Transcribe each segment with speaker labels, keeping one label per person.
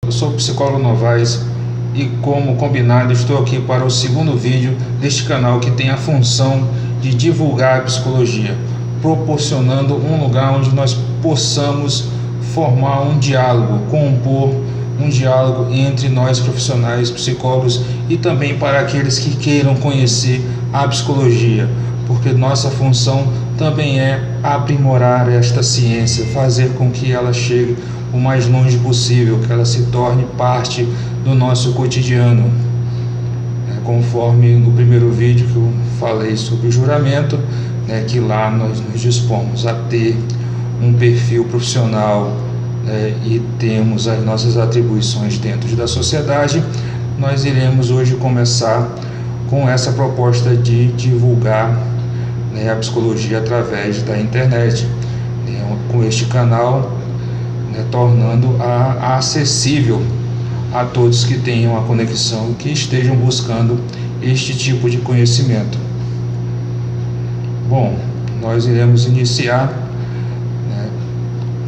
Speaker 1: Eu sou o psicólogo Novaes e, como combinado, estou aqui para o segundo vídeo deste canal que tem a função de divulgar a psicologia, proporcionando um lugar onde nós possamos formar um diálogo, compor um diálogo entre nós profissionais, psicólogos, e também para aqueles que queiram conhecer a psicologia, porque nossa função também é aprimorar esta ciência, fazer com que ela chegue o mais longe possível, que ela se torne parte do nosso cotidiano. Conforme no primeiro vídeo que eu falei sobre o juramento, que lá nós nos dispomos a ter um perfil profissional e temos as nossas atribuições dentro da sociedade. Nós iremos hoje começar com essa proposta de divulgar a psicologia através da internet, com este canal, tornando-a acessível a todos que tenham a conexão, que estejam buscando este tipo de conhecimento. Bom, nós iremos iniciar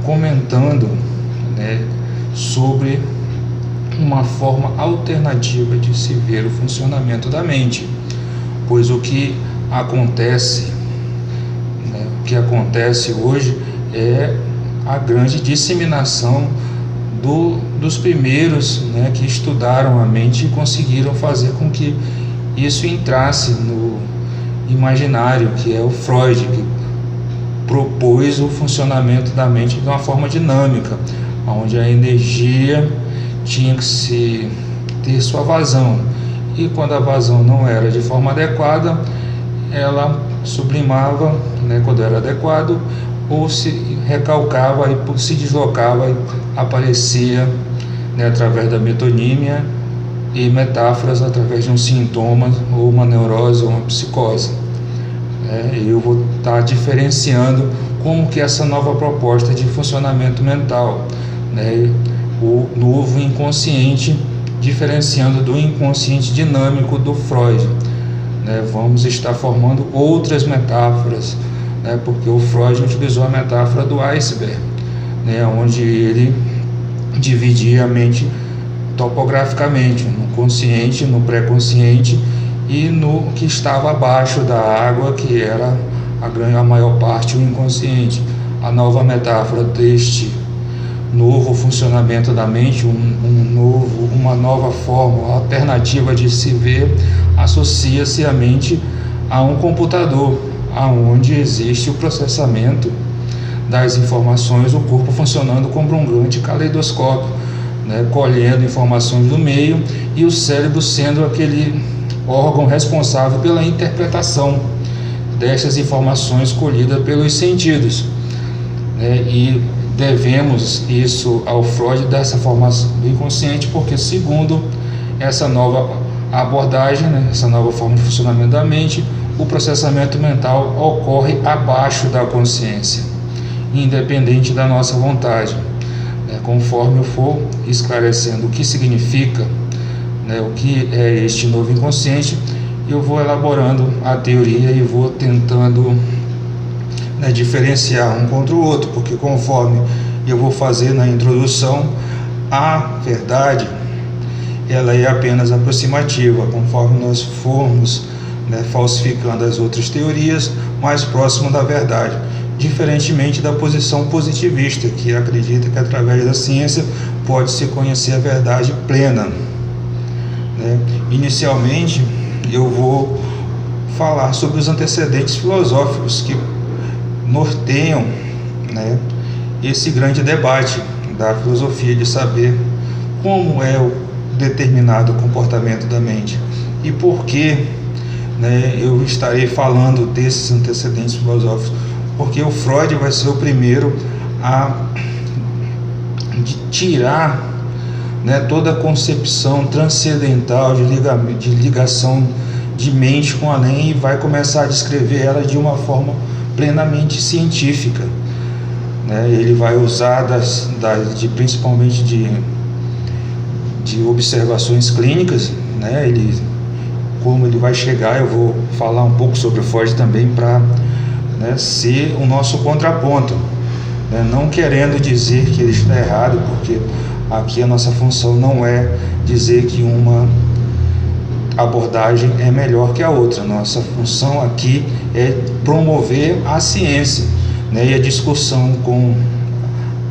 Speaker 1: comentando sobre uma forma alternativa de se ver o funcionamento da mente, pois o que acontece hoje é a grande disseminação dos primeiros que estudaram a mente e conseguiram fazer com que isso entrasse no imaginário, que é o Freud, que propôs o funcionamento da mente de uma forma dinâmica, onde a energia tinha que ter sua vazão, e quando a vazão não era de forma adequada, ela sublimava quando era adequado, ou se recalcava e se deslocava e aparecia através da metonímia e metáforas através de um sintoma, ou uma neurose, ou uma psicose. Eu vou estar diferenciando como que essa nova proposta de funcionamento mental, o novo inconsciente, diferenciando do inconsciente dinâmico do Freud. Vamos estar formando outras metáforas, porque o Freud utilizou a metáfora do iceberg, onde ele dividia a mente topograficamente, no consciente, no pré-consciente e no que estava abaixo da água, que era a maior parte o inconsciente. A nova metáfora deste novo funcionamento da mente, uma nova forma alternativa de se ver, associa-se a mente a um computador, aonde existe o processamento das informações, o corpo funcionando como um grande caleidoscópio, colhendo informações do meio, e o cérebro sendo aquele órgão responsável pela interpretação dessas informações colhidas pelos sentidos, e devemos isso ao Freud, dessa formação do inconsciente, porque segundo essa nova abordagem, essa nova forma de funcionamento da mente, o processamento mental ocorre abaixo da consciência, independente da nossa vontade. Conforme eu for esclarecendo o que significa, o que é este novo inconsciente, eu vou elaborando a teoria e vou tentando diferenciar um contra o outro, porque conforme eu vou fazer na introdução, a verdade ela é apenas aproximativa. Conforme nós formos falsificando as outras teorias, mais próximo da verdade, diferentemente da posição positivista, que acredita que através da ciência pode-se conhecer a verdade plena. Inicialmente eu vou falar sobre os antecedentes filosóficos que norteiam esse grande debate da filosofia, de saber como é o determinado comportamento da mente e por que eu estarei falando desses antecedentes filosóficos, porque o Freud vai ser o primeiro a tirar toda a concepção transcendental de ligação de mente com além, e vai começar a descrever ela de uma forma plenamente científica. Ele vai usar principalmente de observações clínicas. Como ele vai chegar, eu vou falar um pouco sobre o Freud também, para ser o nosso contraponto, não querendo dizer que ele está errado, porque aqui a nossa função não é dizer que uma abordagem é melhor que a outra. Nossa função aqui é promover a ciência, né? E a discussão com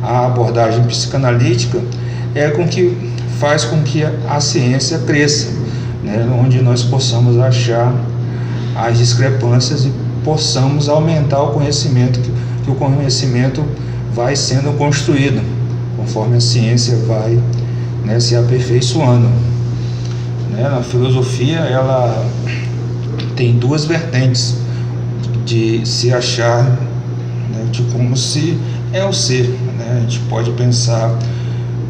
Speaker 1: a abordagem psicanalítica faz com que a ciência cresça, né? Onde nós possamos achar as discrepâncias e possamos aumentar o conhecimento, que o conhecimento vai sendo construído conforme a ciência vai, né, se aperfeiçoando. Na filosofia, ela tem duas vertentes de se achar, né, de como se é o ser, né? A gente pode pensar,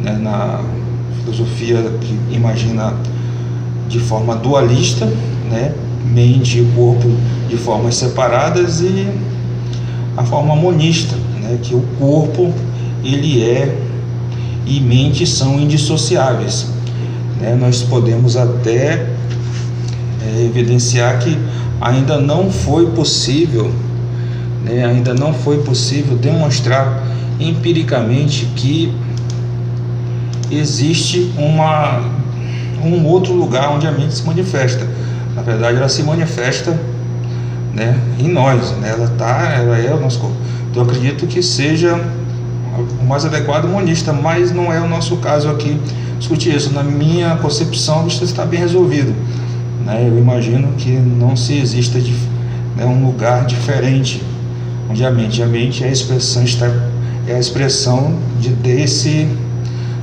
Speaker 1: né, na filosofia que imagina de forma dualista, né, mente e corpo de formas separadas, e a forma monista, né, que o corpo ele é e mente são indissociáveis. Nós podemos até evidenciar que ainda não foi possível demonstrar empiricamente que existe um outro lugar onde a mente se manifesta. Na verdade, ela se manifesta, né, em nós, né? Ela é o nosso corpo. Então, eu acredito que seja o mais adequado monista, mas não é o nosso caso aqui discutir isso. Na minha concepção, isso está bem resolvido, né? Eu imagino que não se exista um lugar diferente onde a mente é a expressão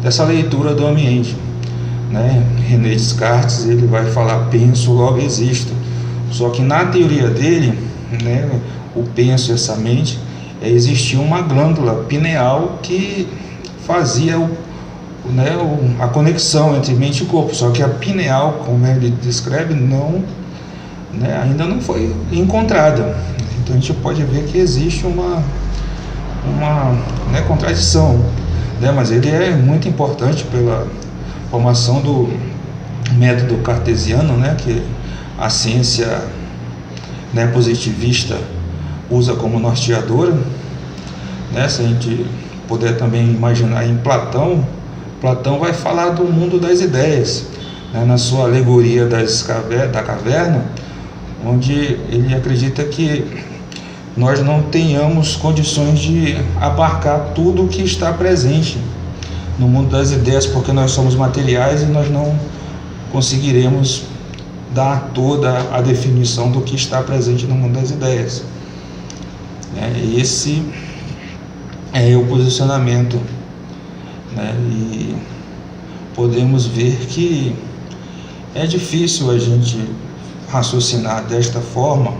Speaker 1: dessa leitura do ambiente, né? René Descartes, ele vai falar penso, logo existo. Só que na teoria dele, né, o penso, essa mente, existia uma glândula pineal que fazia a conexão entre mente e corpo. Só que a pineal, como ele descreve, ainda não foi encontrada. Então a gente pode ver que existe uma contradição, né? Mas ele é muito importante pela formação do método cartesiano, né, que a ciência, né, positivista usa como norteadora, né? Se a gente puder também imaginar em Platão vai falar do mundo das ideias, né, na sua alegoria da caverna, onde ele acredita que nós não tenhamos condições de abarcar tudo o que está presente no mundo das ideias, porque nós somos materiais e nós não conseguiremos dar toda a definição do que está presente no mundo das ideias. Esse é o posicionamento, né? E podemos ver que é difícil a gente raciocinar desta forma,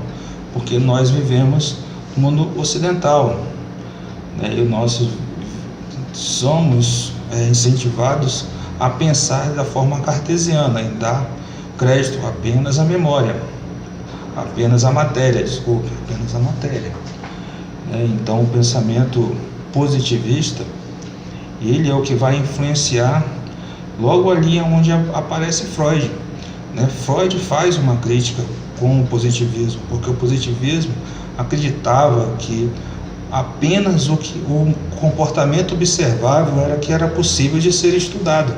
Speaker 1: porque nós vivemos no mundo ocidental, né? E nós somos incentivados a pensar da forma cartesiana, em dar crédito apenas à memória, apenas à matéria. Então o pensamento positivista, ele é o que vai influenciar logo ali onde aparece Freud, né? Freud faz uma crítica com o positivismo, porque o positivismo acreditava que apenas o comportamento observável era possível de ser estudado,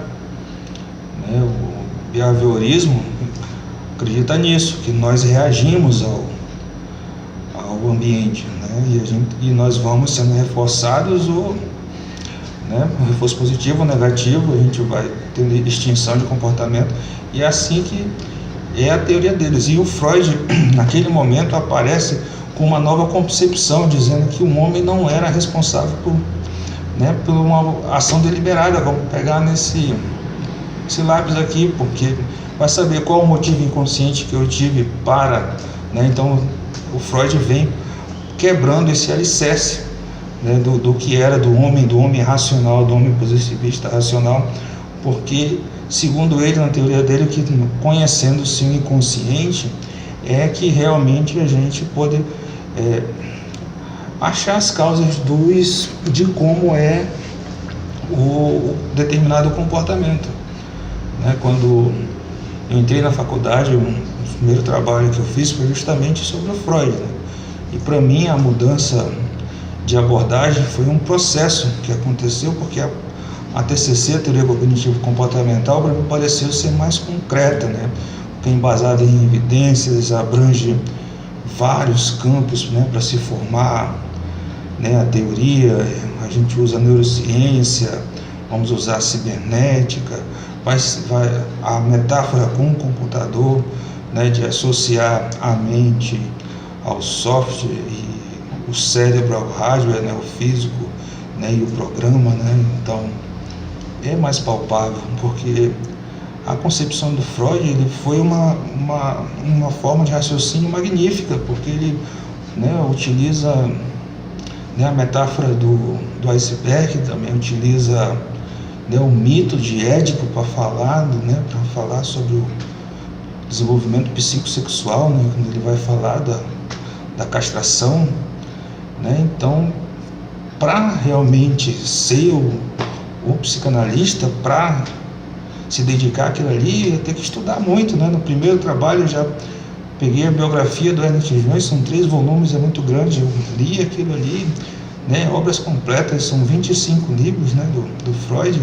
Speaker 1: né? O behaviorismo acredita nisso, que nós reagimos ao ambiente, né? E nós vamos sendo reforçados, né, um reforço positivo ou negativo, a gente vai tendo extinção de comportamento, e é assim que é a teoria deles. E o Freud, naquele momento, aparece com uma nova concepção, dizendo que o homem não era responsável por uma ação deliberada. Vamos pegar esse lápis aqui, porque vai saber qual o motivo inconsciente que eu tive para, né? Então o Freud vem quebrando esse alicerce, né, do que era do homem racional, do homem positivista racional, porque segundo ele, na teoria dele, que conhecendo-se o inconsciente é que realmente a gente pode achar as causas de como é o determinado comportamento, né? Quando eu entrei na faculdade, o primeiro trabalho que eu fiz foi justamente sobre o Freud, né? E para mim a mudança de abordagem foi um processo que aconteceu, porque
Speaker 2: a TCC, a teoria cognitivo-comportamental, para mim pareceu ser mais concreta, né? Porque é embasada em evidências, abrange vários campos, né, para se formar, né, a teoria. A gente usa a neurociência, vamos usar a cibernética, a metáfora com o computador, né, de associar a mente ao software e o cérebro ao hardware, né, o físico, né, e o programa, né? Então é mais palpável, porque a concepção do Freud ele foi uma forma de raciocínio magnífica, porque ele, né, utiliza, né, a metáfora do iceberg, também utiliza, né, o mito de Édipo para falar sobre o desenvolvimento psicossexual, né, quando ele vai falar da castração, né? Então, para realmente ser o psicanalista, para se dedicar àquilo ali, ia ter que estudar muito, né? No primeiro trabalho eu já peguei a biografia do Ernest Jones, são 3 volumes, é muito grande, eu li aquilo ali, né? Obras completas, são 25 livros, né, do Freud,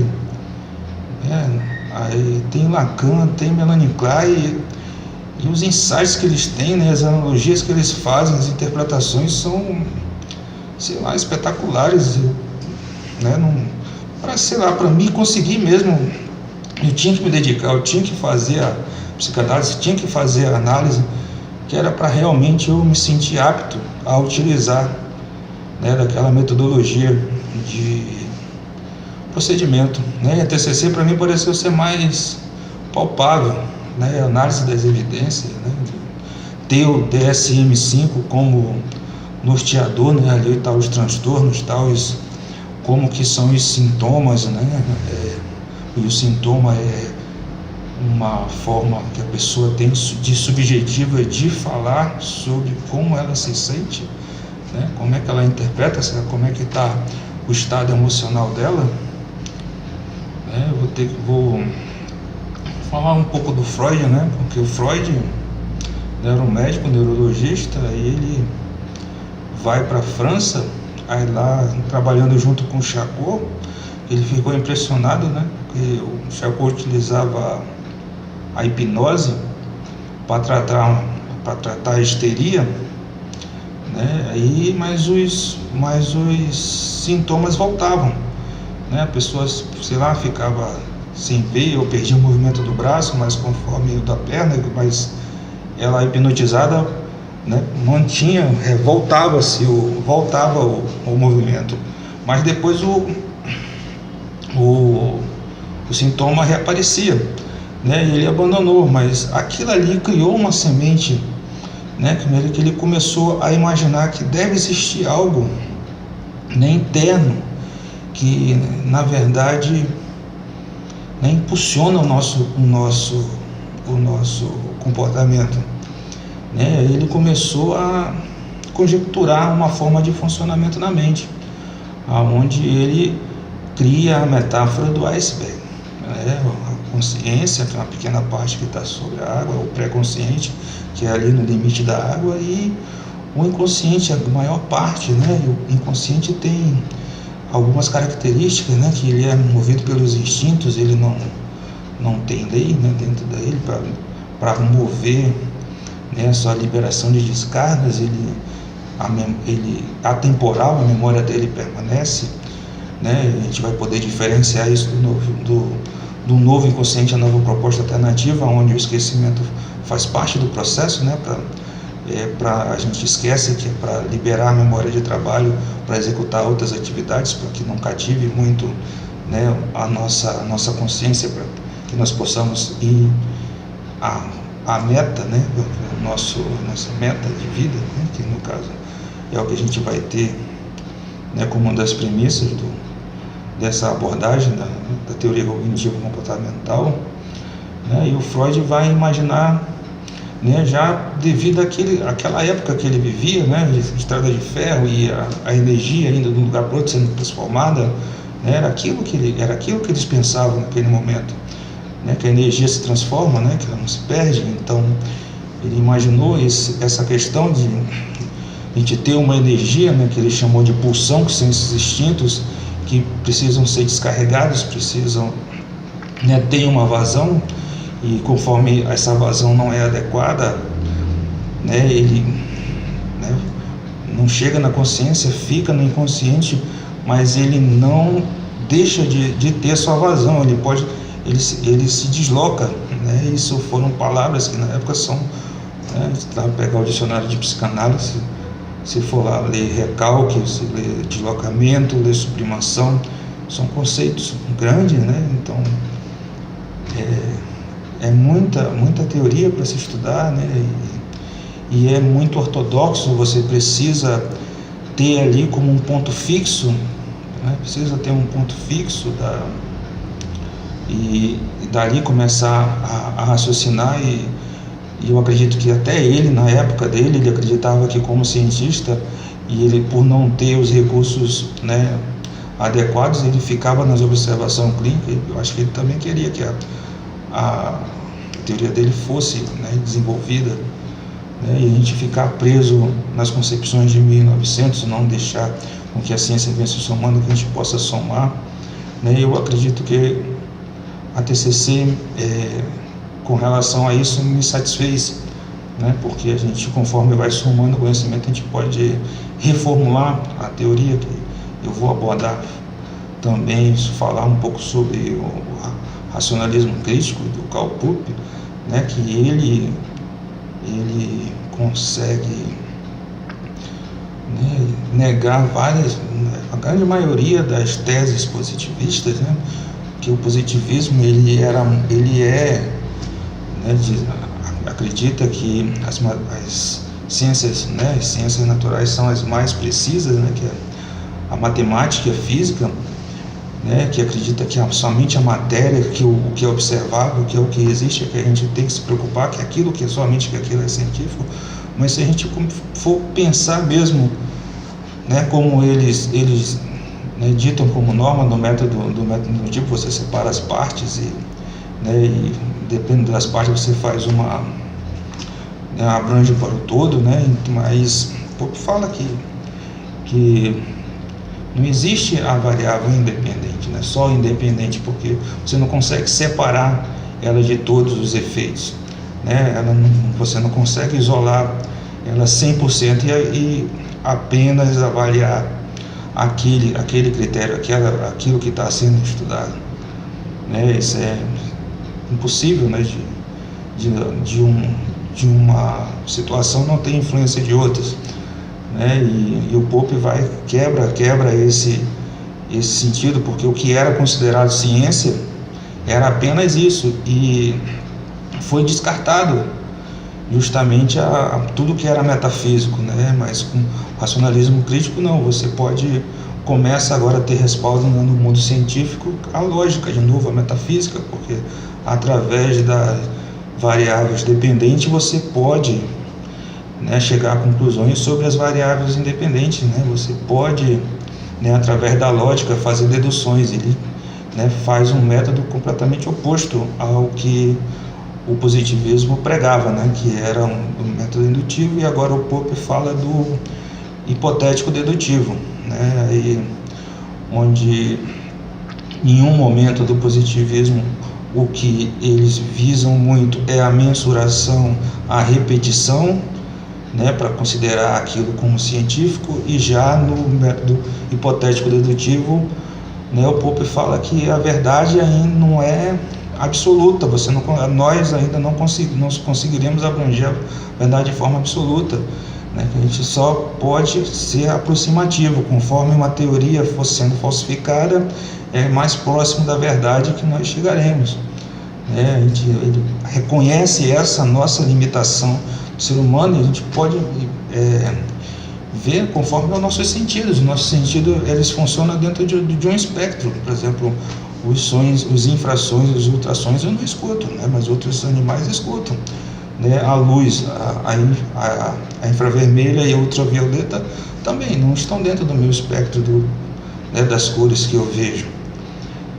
Speaker 2: né? Aí tem Lacan, tem Melanie Klein, e os insights que eles têm, né, as analogias que eles fazem, as interpretações são, sei lá, espetaculares, né? Para mim conseguir mesmo, eu tinha que me dedicar, eu tinha que fazer a psicanálise, tinha que fazer a análise, que era para realmente eu me sentir apto a utilizar, né, daquela metodologia de procedimento, né? E a TCC para mim pareceu ser mais palpável, né? A análise das evidências, né? Ter o DSM-5 como norteador, né? Ali tá os transtornos, tais como que são os sintomas, né? E o sintoma é uma forma que a pessoa tem de subjetiva de falar sobre como ela se sente, né? Como é que ela interpreta, como é que está o estado emocional dela, né? Vou falar um pouco do Freud, né? Porque o Freud era um médico neurologista, e ele vai para a França, aí lá trabalhando junto com o Charcot, ele ficou impressionado, né? Porque o Charcot utilizava a hipnose para tratar a histeria, né? Mas os sintomas voltavam, né? A pessoa, sei lá, ficava sem ver, ou perdia o movimento do braço, mas conforme o da perna, mas ela hipnotizada, né, mantinha, voltava o movimento, mas depois o sintoma reaparecia, né, e ele abandonou. Mas aquilo ali criou uma semente, né, que ele começou a imaginar que deve existir algo, né, interno, que na verdade, né, impulsiona o nosso comportamento, né? Ele começou a conjecturar uma forma de funcionamento na mente, aonde ele cria a metáfora do iceberg, né? A consciência, que é uma pequena parte que está sobre a água, o pré-consciente, que é ali no limite da água, e o inconsciente, a maior parte, né? E o inconsciente tem algumas características, né? Que ele é movido pelos instintos, ele não tem lei, né, dentro dele para mover, né, sua liberação de descargas. Ele atemporal, a memória dele permanece, né? A gente vai poder diferenciar isso do novo inconsciente, a nova proposta alternativa, onde o esquecimento faz parte do processo, né? A gente esquece que é para liberar a memória de trabalho, para executar outras atividades, para que não cative muito, né, a nossa consciência, para que nós possamos ir a meta, né, nossa meta de vida, né, que no caso é o que a gente vai ter, né, como uma das premissas dessa abordagem da teoria cognitivo-comportamental, né. E o Freud vai imaginar, né, já devido àquela época que ele vivia, né, de estrada de ferro, e a energia ainda de um lugar para o outro sendo transformada, né, era aquilo que eles pensavam naquele momento, né, que a energia se transforma, né, que ela não se perde. Então ele imaginou essa questão de ter uma energia, né, que ele chamou de pulsão, que são esses instintos, que precisam ser descarregados, precisam, né, ter uma vazão, e conforme essa vazão não é adequada, né, ele, né, não chega na consciência, fica no inconsciente, mas ele não deixa de ter sua vazão, ele se desloca, né? Isso foram palavras que na época são, né, pegar o dicionário de psicanálise, se for lá ler recalque, se ler deslocamento, ler sublimação, são conceitos grandes, né? Então é muita teoria para se estudar, né? E é muito ortodoxo, você precisa ter ali como um ponto fixo, né? Precisa ter um ponto fixo e dali começar a raciocinar, e eu acredito que até ele, na época dele, ele acreditava que como cientista, e ele, por não ter os recursos, né, adequados, ele ficava nas observações clínicas. Eu acho que ele também queria que a teoria dele fosse, né, desenvolvida, né, e a gente ficar preso nas concepções de 1900, não deixar com que a ciência venha se somando, que a gente possa somar, né. Eu acredito que a TCC, com relação a isso, me satisfez, né, porque a gente, conforme vai somando conhecimento, a gente pode reformular a teoria, que eu vou abordar também, falar um pouco sobre o racionalismo crítico do Karl Popper, né, que ele consegue, né, negar a grande maioria das teses positivistas, né, que o positivismo ele é, né, acredita que as ciências, né, as ciências naturais são as mais precisas, né, que é a matemática e a física, né, que acredita que somente a matéria, que o que é observável, que é o que existe, é que a gente tem que se preocupar, que aquilo que é somente que aquilo é científico. Mas se a gente for pensar mesmo, né, como eles né, ditam como norma do método indutivo, você separa as partes e dependendo das partes você faz uma, né, abrange para o todo, né. Mas Popper fala que não existe a variável independente, né, só independente, porque você não consegue separar ela de todos os efeitos, né, você não consegue isolar ela 100% e apenas avaliar aquele critério, aquilo que está sendo estudado, né. Isso é impossível, né, de uma situação não ter influência de outras, né. E o Popper quebra esse sentido, porque o que era considerado ciência era apenas isso, e foi descartado justamente a tudo que era metafísico, né. Mas com racionalismo crítico não, você começa agora a ter respaldo no mundo científico, a lógica, de novo, a metafísica, porque através das variáveis dependentes você pode, né, chegar a conclusões sobre as variáveis independentes, né. Você pode, né, através da lógica, fazer deduções. Ele, né, faz um método completamente oposto ao que o positivismo pregava, né, que era um método indutivo, e agora o Popper fala do hipotético dedutivo, né, aí, onde em um momento do positivismo o que eles visam muito é a mensuração, a repetição, né, para considerar aquilo como científico, e já no método hipotético dedutivo, né, o Popper fala que a verdade ainda não é absoluta, nós ainda não conseguiremos abranger a verdade de forma absoluta, né, que a gente só pode ser aproximativo, conforme uma teoria for sendo falsificada, é mais próximo da verdade que nós chegaremos, né. Ele reconhece essa nossa limitação do ser humano, e a gente pode ver conforme os nossos sentidos. Os nossos sentidos, eles funcionam dentro de um espectro. Por exemplo, os sons, os infrassons, os ultrassons eu não escuto, né, mas outros animais escutam, né. A luz, a infravermelha e a ultravioleta também não estão dentro do meu espectro né, das cores que eu vejo,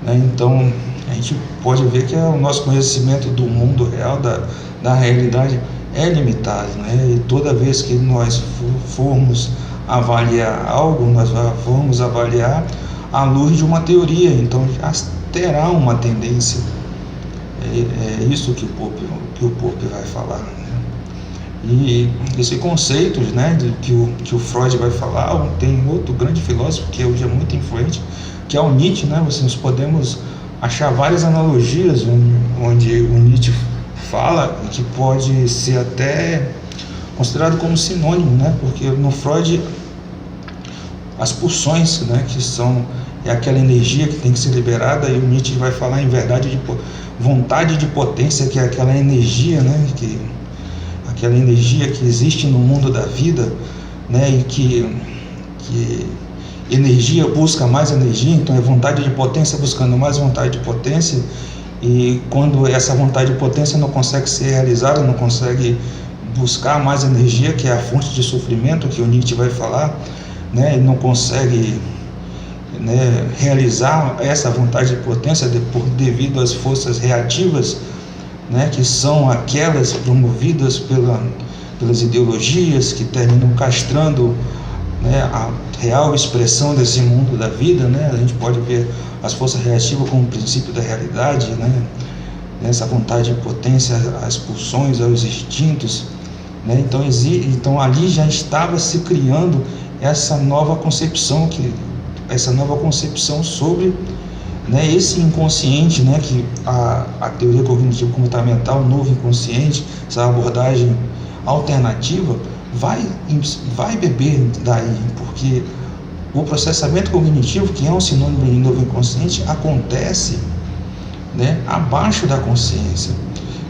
Speaker 2: né. Então a gente pode ver que o nosso conhecimento do mundo real, da realidade, é limitado, né. E toda vez que nós formos avaliar algo, nós vamos avaliar à luz de uma teoria, então já terá uma tendência. É isso que o Pope vai falar, né? E esses conceitos, né, que o Freud vai falar, tem outro grande filósofo que hoje é muito influente, que é o Nietzsche, né? Nós podemos achar várias analogias onde o Nietzsche fala que pode ser até considerado como sinônimo, né? Porque no Freud as pulsões, né, que é aquela energia que tem que ser liberada, e o Nietzsche vai falar em vontade de potência, que é aquela energia, né, aquela energia que existe no mundo da vida, né, e que energia busca mais energia, então é vontade de potência buscando mais vontade de potência, e quando essa vontade de potência não consegue ser realizada, não consegue buscar mais energia, que é a fonte de sofrimento que o Nietzsche vai falar, né, ele não consegue, né, realizar essa vontade de potência devido às forças reativas, né, que são aquelas promovidas pelas ideologias que terminam castrando, né, a real expressão desse mundo da vida, né? A gente pode ver as forças reativas como o princípio da realidade, né? Essa vontade de potência, as pulsões, aos instintos, né? Então ali já estava se criando essa nova concepção sobre, né, esse inconsciente, né, que a teoria cognitivo comportamental, o novo inconsciente, essa abordagem alternativa vai beber daí, porque o processamento cognitivo, que é um sinônimo de novo inconsciente, acontece, né, abaixo da consciência,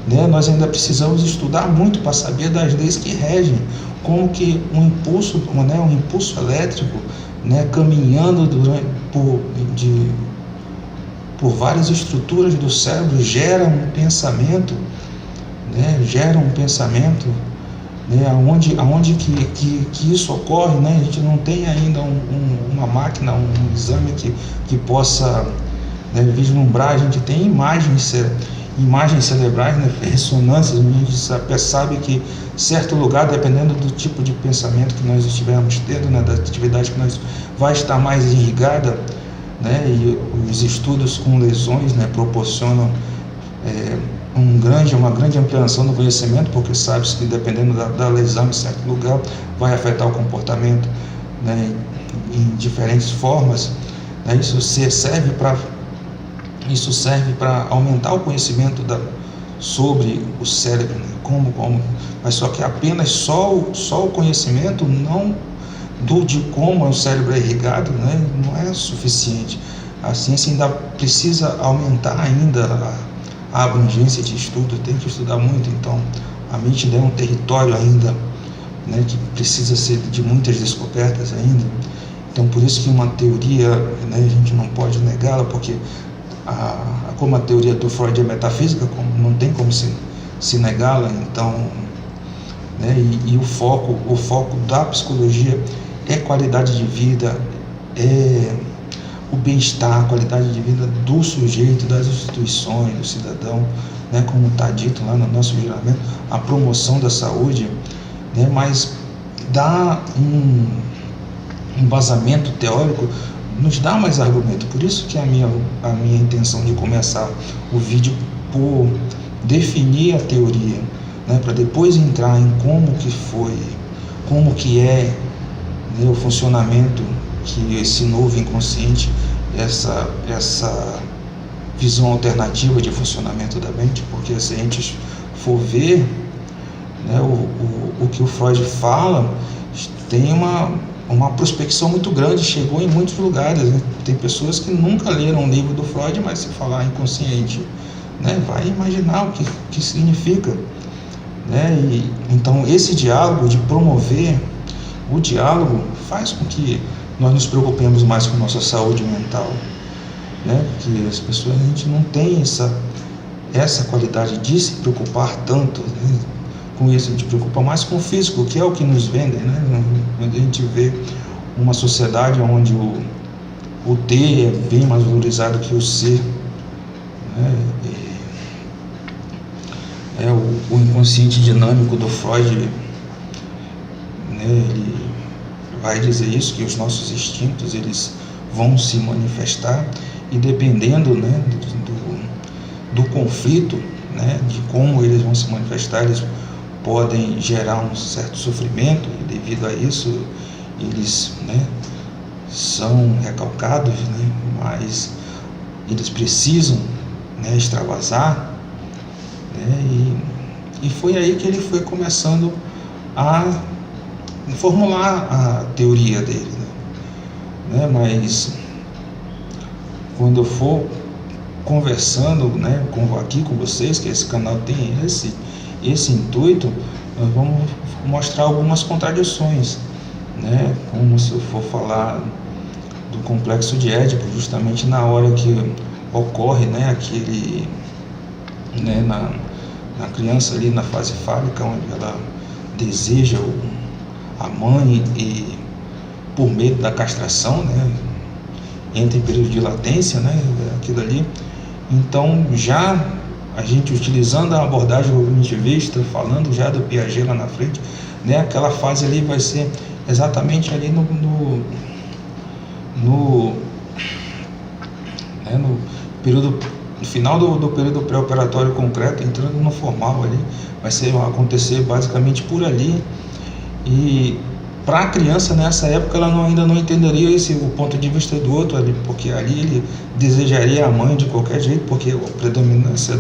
Speaker 2: né? Nós ainda precisamos estudar muito para saber das leis que regem, como que um impulso elétrico, né, caminhando por várias estruturas do cérebro gera um pensamento, né, né, aonde que isso ocorre, né? A gente não tem ainda uma máquina, um exame que possa, né, vislumbrar. A gente tem imagens cerebrais, né, ressonâncias, a gente sabe que certo lugar, dependendo do tipo de pensamento que nós estivermos tendo, né, da atividade que nós vai estar mais irrigada, né, e os estudos com lesões, né, proporcionam uma grande ampliação do conhecimento, porque sabe-se que dependendo da lesão em certo lugar vai afetar o comportamento, né, em diferentes formas, né. Isso serve para aumentar o conhecimento sobre o cérebro, né, mas só que apenas só o conhecimento de como o cérebro é irrigado, né, não é suficiente. A ciência ainda precisa aumentar ainda a abrangência de estudo, tem que estudar muito. Então a mente é um território ainda, né, que precisa ser de muitas descobertas ainda. Então por isso que uma teoria, né, a gente não pode negá-la, porque como a teoria do Freud é metafísica, não tem como se negá-la. Então, né, e o foco da psicologia é qualidade de vida, é o bem-estar, a qualidade de vida do sujeito, das instituições, do cidadão, né, como está dito lá no nosso juramento, a promoção da saúde, né, mas dá um embasamento teórico, nos dá mais argumento. Por isso que a minha intenção de começar o vídeo por definir a teoria, né, para depois entrar em como que é, né, o funcionamento, que esse novo inconsciente, essa visão alternativa de funcionamento da mente. Porque se a gente for ver, né, o que o Freud fala, tem uma prospecção muito grande, chegou em muitos lugares, né? Tem pessoas que nunca leram um livro do Freud, mas se falar inconsciente, né, vai imaginar o que significa, né? Então esse diálogo, de promover o diálogo, faz com que nós nos preocupemos mais com nossa saúde mental, né? Porque as pessoas, a gente não tem essa qualidade de se preocupar tanto, né, com isso. A gente preocupa mais com o físico, que é o que nos vendem, né? Quando a gente vê uma sociedade onde o ter é bem mais valorizado que o ser, né? O inconsciente dinâmico do Freud, né, ele vai dizer isso, que os nossos instintos, eles vão se manifestar, e dependendo, né, do conflito, né, de como eles vão se manifestar, eles podem gerar um certo sofrimento, e devido a isso eles, né, são recalcados, né, mas eles precisam, né, extravasar, né, e foi aí que ele foi começando a formular a teoria dele, né, mas quando eu for conversando, né, aqui com vocês, que esse canal tem esse intuito, nós vamos mostrar algumas contradições, né, como se eu for falar do complexo de Édipo, justamente na hora que ocorre, né, aquele, né, na criança ali na fase fálica, onde ela deseja a mãe, e por medo da castração, né, entra em período de latência, né, aquilo ali. Então, já a gente utilizando a abordagem cognitivista, falando já do Piaget lá na frente, né, aquela fase ali vai ser exatamente ali no período, no final do período pré-operatório concreto, entrando no formal ali, vai acontecer basicamente por ali. E para a criança nessa época ela ainda não entenderia o ponto de vista do outro ali, porque ali ele desejaria a mãe de qualquer jeito, porque a predominância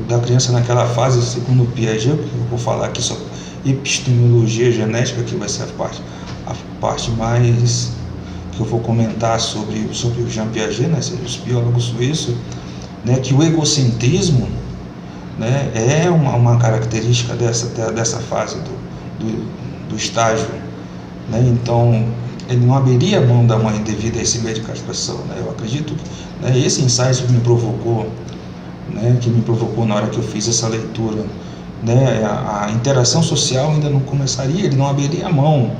Speaker 2: da criança naquela fase, segundo o Piaget, que eu vou falar aqui sobre epistemologia genética, que vai ser a parte mais que eu vou comentar sobre o Jean Piaget, né, os biólogos suíços, né, que o egocentrismo, né, é uma característica dessa fase do estágio, né? Então ele não abriria a mão da mãe devido a esse meio de castração, né? Eu acredito que, né, esse insight que me provocou na hora que eu fiz essa leitura, né, a interação social ainda não começaria, ele não abriria a mão,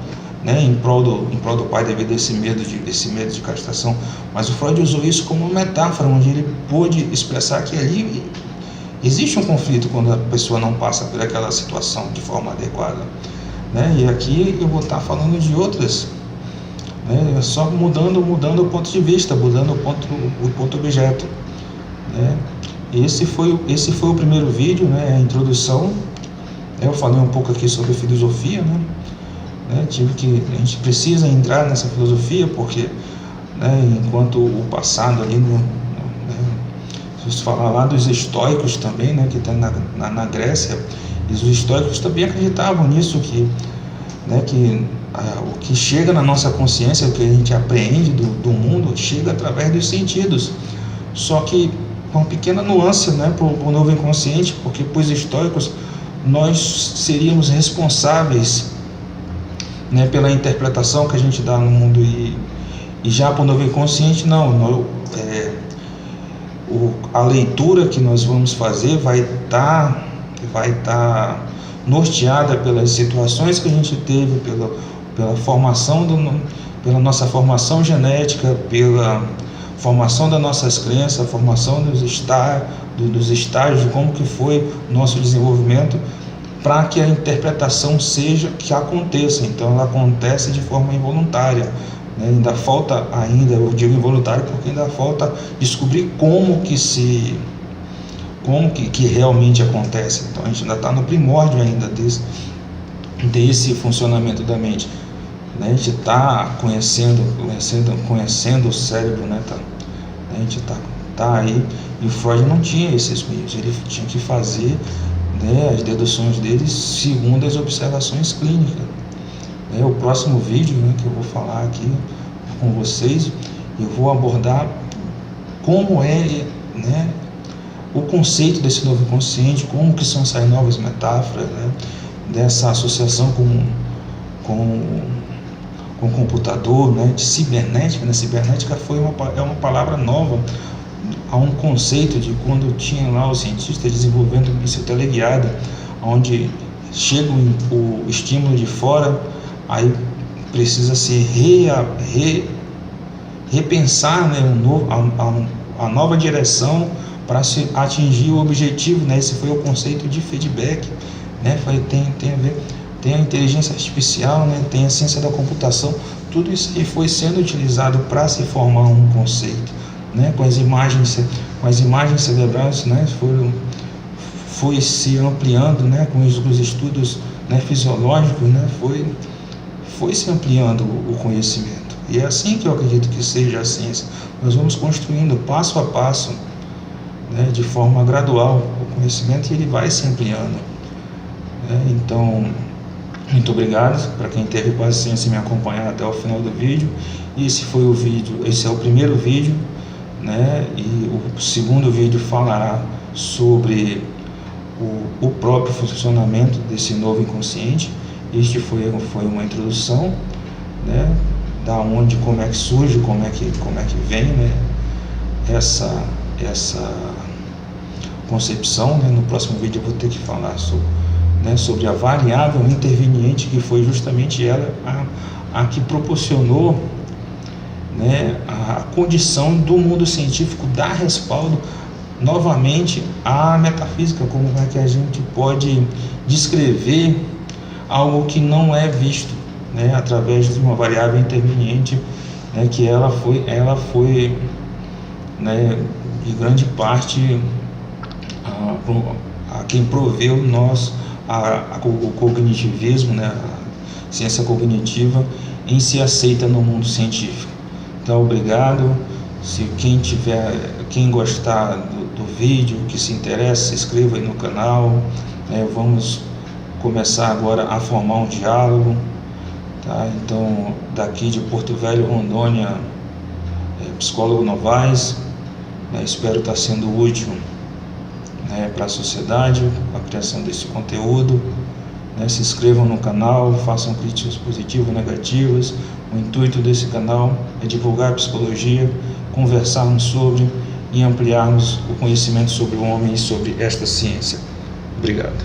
Speaker 2: né, em prol do pai devido a esse medo de castração. Mas o Freud usou isso como uma metáfora, onde ele pôde expressar que ali existe um conflito quando a pessoa não passa por aquela situação de forma adequada, né? E aqui eu vou estar falando de outras, né, só mudando o ponto de vista, mudando o ponto objeto, né? Esse foi o primeiro vídeo, né, a introdução. Eu falei um pouco aqui sobre filosofia, né? A gente precisa entrar nessa filosofia porque, né, enquanto o passado ali, se falar lá dos estoicos também, né, que está na Grécia, e os estoicos também acreditavam nisso, que o que chega na nossa consciência, o que a gente apreende do mundo, chega através dos sentidos. Só que com uma pequena nuance, né, para o novo inconsciente, porque para os estoicos nós seríamos responsáveis, né, pela interpretação que a gente dá no mundo, e já para o novo inconsciente não, a leitura que nós vamos fazer vai estar norteada pelas situações que a gente teve, pela nossa formação genética, pela formação das nossas crenças, a formação dos estágios, de como que foi o nosso desenvolvimento, para que a interpretação que aconteça. Então ela acontece de forma involuntária, né? Ainda falta, eu digo involuntário porque ainda falta descobrir como que realmente acontece. Então a gente ainda está no primórdio ainda desse funcionamento da mente, né? A gente está conhecendo o cérebro, né? A gente tá aí, e o Freud não tinha esses meios, ele tinha que fazer, né, as deduções dele segundo as observações clínicas. O próximo vídeo, né, que eu vou falar aqui com vocês, eu vou abordar como é, né, o conceito desse novo inconsciente, como que são essas novas metáforas, né, dessa associação com o computador, né, de cibernética, né? Cibernética é uma palavra nova a um conceito de quando tinha lá os cientistas desenvolvendo míssil teleguiada, onde chega o estímulo de fora, aí precisa se repensar, né, a nova direção para se atingir o objetivo, né? Esse foi o conceito de feedback, né? Tem a ver, tem a inteligência artificial, né? Tem a ciência da computação, tudo isso aí foi sendo utilizado para se formar um conceito, né? Com as imagens cerebrais, né? Foi se ampliando, né? Com os estudos, né, fisiológicos, né? Foi se ampliando o conhecimento. E é assim que eu acredito que seja a ciência. Nós vamos construindo passo a passo, né, de forma gradual o conhecimento, e ele vai se ampliando, né? Então, muito obrigado para quem teve paciência em me acompanhar até o final do vídeo. Esse é o primeiro vídeo, né? E o segundo vídeo falará sobre o próprio funcionamento desse novo inconsciente. Este foi uma introdução, né? Da onde, como é que surge, como é que vem, né? Essa concepção, né? No próximo vídeo eu vou ter que falar sobre a variável interveniente, que foi justamente ela a que proporcionou, né, a condição do mundo científico dar respaldo novamente à metafísica. Como é que a gente pode descrever algo que não é visto, né, através de uma variável interveniente, né, que ela foi, né, de grande parte a quem proveu o cognitivismo, né, a ciência cognitiva em se aceita no mundo científico. Então, obrigado. Se quem gostar do vídeo, que se interessa, se inscreva aí no canal, né? Vamos começar agora a formar um diálogo, tá? Então, daqui de Porto Velho, Rondônia, psicólogo Novaes, né? Espero estar sendo útil, né, para a sociedade, a criação desse conteúdo, né? Se inscrevam no canal, façam críticas positivas, negativas. O intuito desse canal é divulgar a psicologia, conversarmos sobre e ampliarmos o conhecimento sobre o homem e sobre esta ciência. Obrigado.